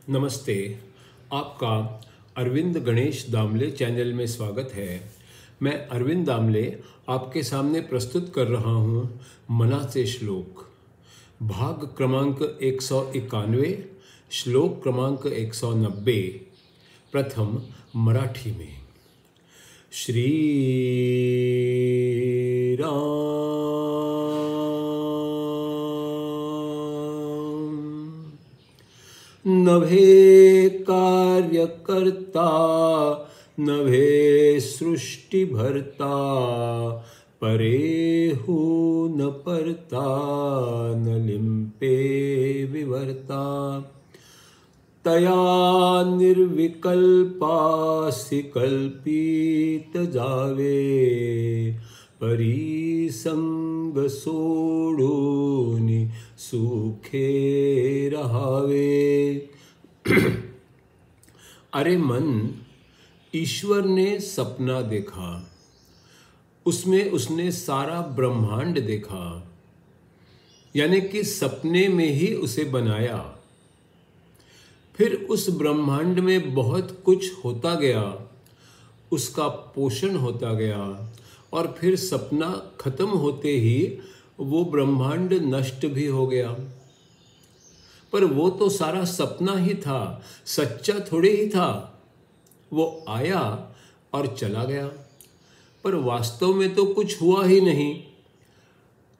नमस्ते, आपका अरविंद गणेश दामले चैनल में स्वागत है। मैं अरविंद दामले आपके सामने प्रस्तुत कर रहा हूँ मना से श्लोक, भाग क्रमांक 191, श्लोक क्रमांक 190, प्रथम मराठी में। श्री नभे कार्यकर्ता नभे सृष्टि भरता, परेहु न परता न लिम्पे विवर्ता। तया निर्विकल्पासि कल्पित जावे, परिसंग सोडूनि सुखे रहावे। अरे मन, ईश्वर ने सपना देखा, उसमें उसने सारा ब्रह्मांड देखा, यानी कि सपने में ही उसे बनाया। फिर उस ब्रह्मांड में बहुत कुछ होता गया, उसका पोषण होता गया, और फिर सपना खत्म होते ही वो ब्रह्मांड नष्ट भी हो गया। पर वो तो सारा सपना ही था, सच्चा थोड़े ही था। वो आया और चला गया, पर वास्तव में तो कुछ हुआ ही नहीं।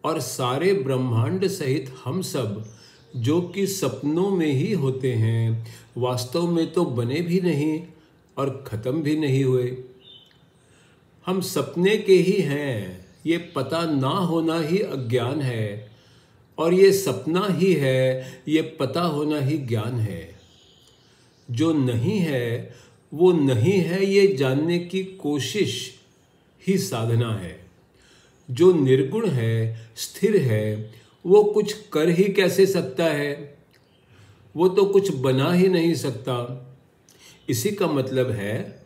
और सारे ब्रह्मांड सहित हम सब जो कि सपनों में ही होते हैं, वास्तव में तो बने भी नहीं और खत्म भी नहीं हुए। हम सपने के ही हैं, ये पता ना होना ही अज्ञान है, और ये सपना ही है, ये पता होना ही ज्ञान है। जो नहीं है वो नहीं है, ये जानने की कोशिश ही साधना है। जो निर्गुण है, स्थिर है, वो कुछ कर ही कैसे सकता है? वो तो कुछ बना ही नहीं सकता। इसी का मतलब है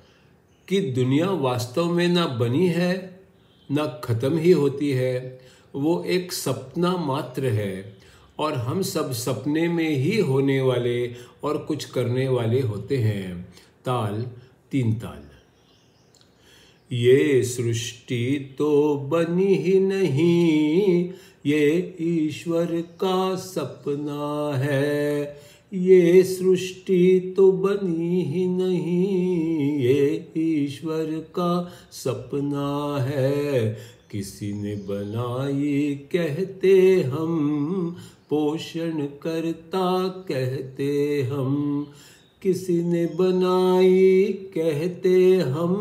कि दुनिया वास्तव में ना बनी है ना खत्म ही होती है। वो एक सपना मात्र है, और हम सब सपने में ही होने वाले और कुछ करने वाले होते हैं। ताल 3 ताल। ये सृष्टि तो बनी ही नहीं, ये ईश्वर का सपना है। ये सृष्टि तो बनी ही नहीं, ये ईश्वर का सपना है। किसी ने बनाई कहते हम, पोषण करता कहते हम। किसी ने बनाई कहते हम,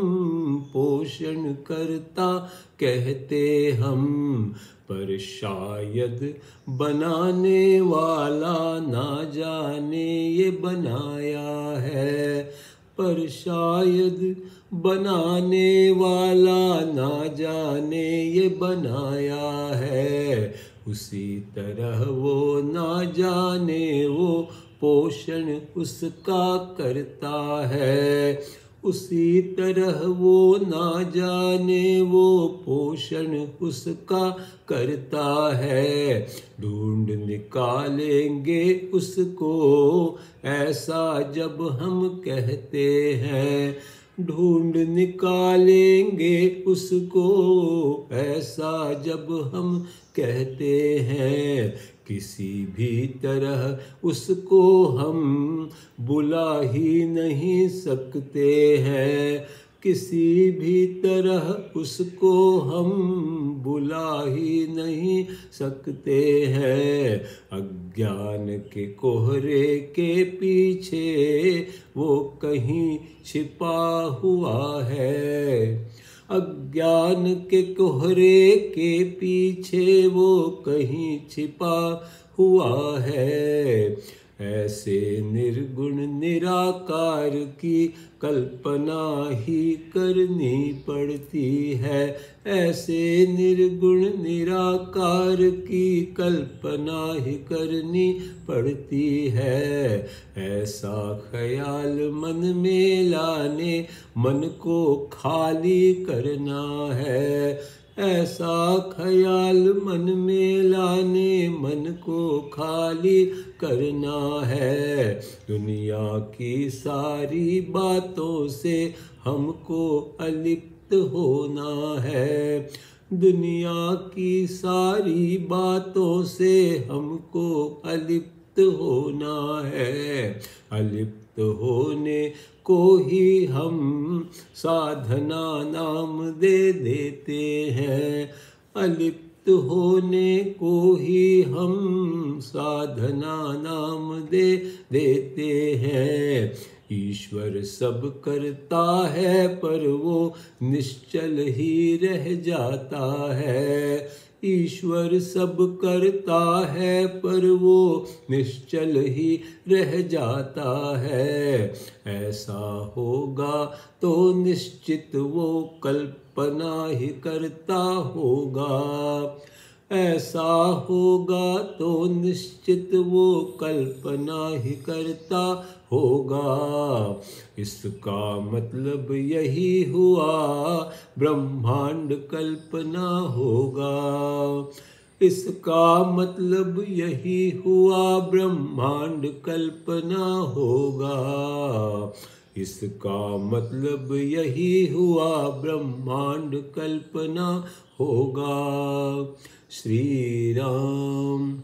पोषण करता कहते हम। पर शायद बनाने वाला ना जाने ये बनाया है। पर शायद बनाने वाला ना जाने ये बनाया है। उसी तरह वो ना जाने वो पोषण उसका करता है। उसी तरह वो ना जाने वो पोषण उसका करता है। ढूंढ निकालेंगे उसको ऐसा जब हम कहते हैं। ढूंढ निकालेंगे उसको ऐसा जब हम कहते हैं। किसी भी तरह उसको हम बुला ही नहीं सकते हैं। किसी भी तरह उसको हम बुला ही नहीं सकते हैं। अज्ञान के कोहरे के पीछे वो कहीं छिपा हुआ है। अज्ञान के कोहरे के पीछे वो कहीं छिपा हुआ है। ऐसे निर्गुण निराकार की कल्पना ही करनी पड़ती है। ऐसे निर्गुण निराकार की कल्पना ही करनी पड़ती है। ऐसा ख्याल मन में लाने मन को खाली करना है। ऐसा ख्याल मन में लाने मन को खाली करना है। दुनिया की सारी बातों से हमको अलिप्त होना है। दुनिया की सारी बातों से हमको अलिप्त होना है। अलिप्त होने को ही हम साधना नाम दे देते हैं। अलिप्त होने को ही हम साधना नाम दे देते हैं। ईश्वर सब करता है पर वो निश्चल ही रह जाता है। ईश्वर सब करता है पर वो निश्चल ही रह जाता है। ऐसा होगा तो निश्चित वो कल्पना ही करता होगा। ऐसा होगा तो निश्चित वो कल्पना ही करता होगा। इसका मतलब यही हुआ ब्रह्मांड कल्पना होगा। इसका मतलब यही हुआ ब्रह्मांड कल्पना होगा। इसका मतलब यही हुआ ब्रह्मांड कल्पना होगा। श्री राम।